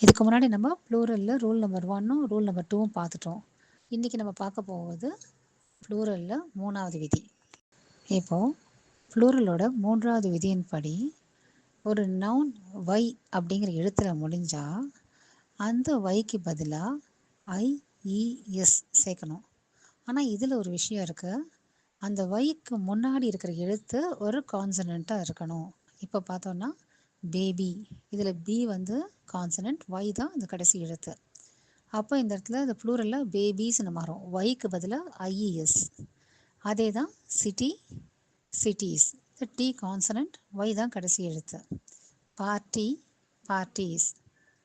இதுக்கு முன்னாடி நம்ம ப்ளூரலில் ரூல் நம்பர் 1ம் ரூல் நம்பர் 2ம் பார்த்துட்டோம். இன்றைக்கி நம்ம பார்க்க போவது ப்ளூரலில் 3வது விதி. இப்போது ப்ளூரலோட 3வது விதியின்படி ஒரு நவுன் வை அப்படிங்கிற எழுத்தில் முடிஞ்சால் அந்த வைக்கு பதிலாக ஐஇஎஸ் சேர்க்கணும். ஆனால் இதில் ஒரு விஷயம் இருக்குது, அந்த வைக்கு முன்னாடி இருக்கிற எழுத்து ஒரு கான்சனண்ட்டாக இருக்கணும். இப்போ பார்த்தோன்னா பேபி, இதில் பி வந்து கான்சனண்ட், ஒய் தான் இந்த கடைசி எழுத்து. அப்போ இந்த இடத்துல இந்த ப்ளூரலில் பேபிஸ்னு மாறும், ஒய்க்கு பதிலாக ஐஇஎஸ். அதே தான் சிட்டி, சிட்டிஸ், இந்த டி கான்சனண்ட், ஒய் தான் கடைசி எழுத்து. Party, parties,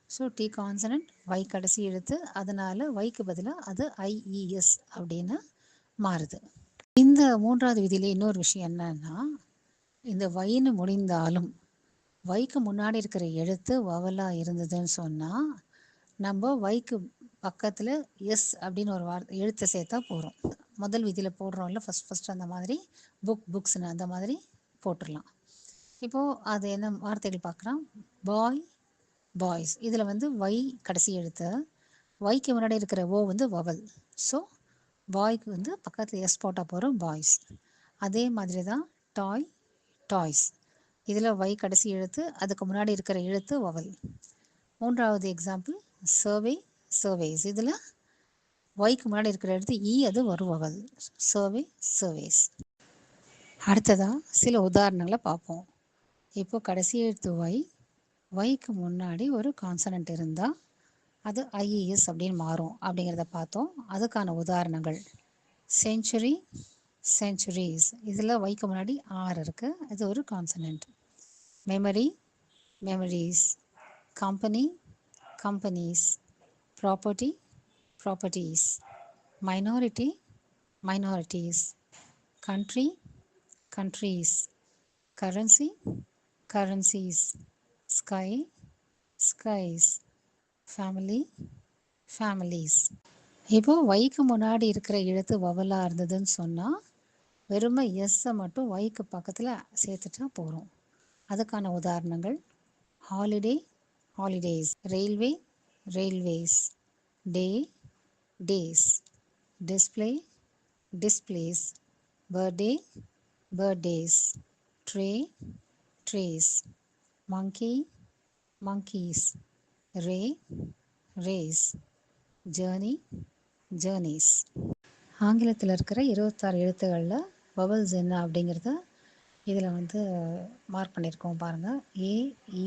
so T consonant, Y கடைசி எழுத்து, அதனால் ஒய்க்கு பதிலாக அது ஐஇஎஸ் அப்படின்னு மாறுது. இந்த 3வது விதியிலே இன்னொரு விஷயம் என்னன்னா, இந்த வைன்னு முடிந்தாலும் வைக்கு முன்னாடி இருக்கிற எழுத்து வவலாக இருந்ததுன்னு சொன்னால் நம்ம வைக்கு பக்கத்தில் எஸ் அப்படின்னு ஒரு எழுத்தை சேர்த்தா போகிறோம். முதல் விதியில் போடுறோம்ல ஃபஸ்ட் அந்த மாதிரி புக்ஸ்னு அந்த மாதிரி போட்டுடலாம். இப்போது அது என்ன வார்த்தைகள் பார்க்குறோம், பாய், பாய்ஸ், இதில் வந்து வை கடைசி எழுத்து, வைக்கு முன்னாடி இருக்கிற ஓ வந்து வவல், ஸோ பாய்க்கு வந்து பக்கத்தில் எஸ் போட்டால் போகிறோம் பாய்ஸ். அதே மாதிரி தான் டாய், டாய்ஸ், இதில் வை கடைசி எழுத்து, அதுக்கு முன்னாடி இருக்கிற எழுத்து வவல். 3வது எக்ஸாம்பிள் சர்வே, சர்வேஸ், இதில் ஒய்க்கு முன்னாடி இருக்கிற எழுத்து இ, அது வரும் வவல், சர்வே, சர்வேஸ். அடுத்ததாக சில உதாரணங்களை பார்ப்போம். இப்போ கடைசி எழுத்து ஒய்க்கு முன்னாடி ஒரு கான்சனண்ட் இருந்தால் அது ஐஇஎஸ் அப்படின்னு மாறும் அப்படிங்கிறத பார்த்தோம். அதுக்கான உதாரணங்கள் செஞ்சுரி, செஞ்சுரிஸ், இதில் ஒய்க்கு முன்னாடி ஆர் இருக்குது, இது ஒரு consonant. Memory, memories, company, companies, property, properties, minority, minorities, country, countries, currency, currencies, sky, skies, family, families. இப்போ ஒய்க்கு முன்னாடி இருக்கிற எழுத்து வவலாக இருந்ததுன்னு சொன்னால் வெறுமை எஸ்ஸை மட்டும் ஒய்க்கு பக்கத்தில் சேர்த்துட்டா போகிறோம். அதுக்கான உதாரணங்கள் holiday, holidays, railway, railways, day, days, display, displays, birthday, birthdays, tray, trays, monkey, monkeys, ray, rays, journey, journeys. ஆங்கிலத்தில் இருக்கிற 26 எழுத்துக்களில் வவல்ஸ் என்ன அப்படிங்கிறத இதில் வந்து மார்க் பண்ணியிருக்கோம் பாருங்கள். ஏ, இ,